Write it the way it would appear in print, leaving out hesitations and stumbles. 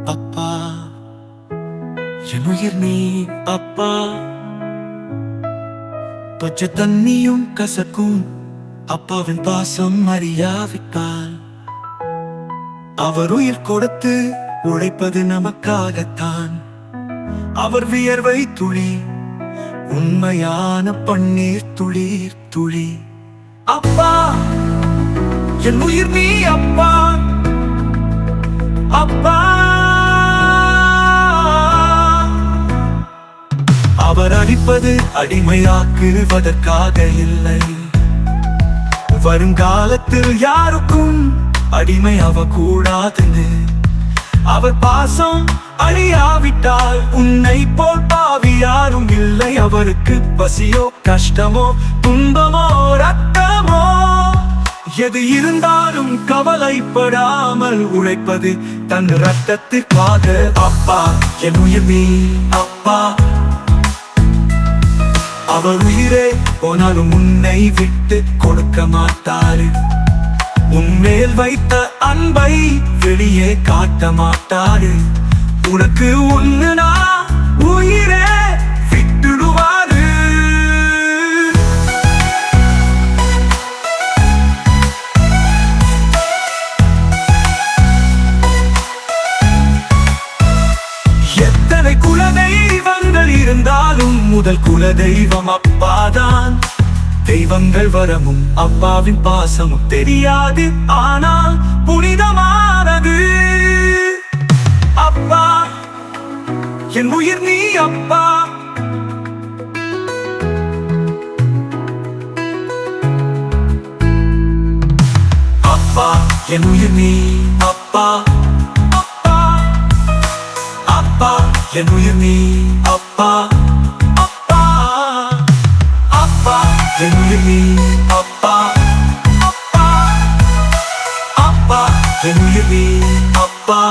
அப்பா என் உயிர் நீ அப்பா. பச்சை தண்ணியும் கசக்கும் அப்பாவின் பாசம் அறியாவிட்டால். அவர் உயிர் கொடுத்து உழைப்பது நமக்காகத்தான். அவர் வியர்வை துளி உண்மையான பன்னீர் துளீர் துளி. அப்பா என் உயிர் நீ அப்பா. அப்பா அவர் அடிப்பது அடிமையாக்குவதற்காக இல்லை. வருங்காலத்தில் யாருக்கும் அடிமையாவ கூடாதுன்னு. அவர் பாசம் அழியாவிட்டால் உன்னை போல் பாவி யாரும் இல்லை. அவருக்கு பசியோ கஷ்டமோ துன்பமோ ரத்தமோ எது இருந்தாலும் கவலைப்படாமல் உழைப்பது தன் ரத்தத்திற்காக. அப்பா என் உயிர் நீ அப்பா. அவர் உயிரே போனாலும் உன்னை விட்டு கொடுக்க மாட்டாரு. உன்மேல் வைத்த அன்பை வெளியே காட்ட மாட்டாரு. உனக்கு ஒண்ணுனா உயிரே விட்டுடுவாரு. எத்தனை குலதெய்வங்கள் இருந்தாலும் முதல் குலதெய்வம் அப்பாதான். தெய்வங்கள் வரமும் அப்பாவின் பாசமும் தெரியாது, ஆனால் புனிதமானது. அப்பா என் உயிர் நீ அப்பா. அப்பா என் உயிர் நீ அப்பா. அப்பா அப்பா என் உயிர் நீ அப்பா. அப்பா அப்பா என் உயிர் நீ அப்பா. அப்பா அப்பா என் உயிர் நீ அப்பா.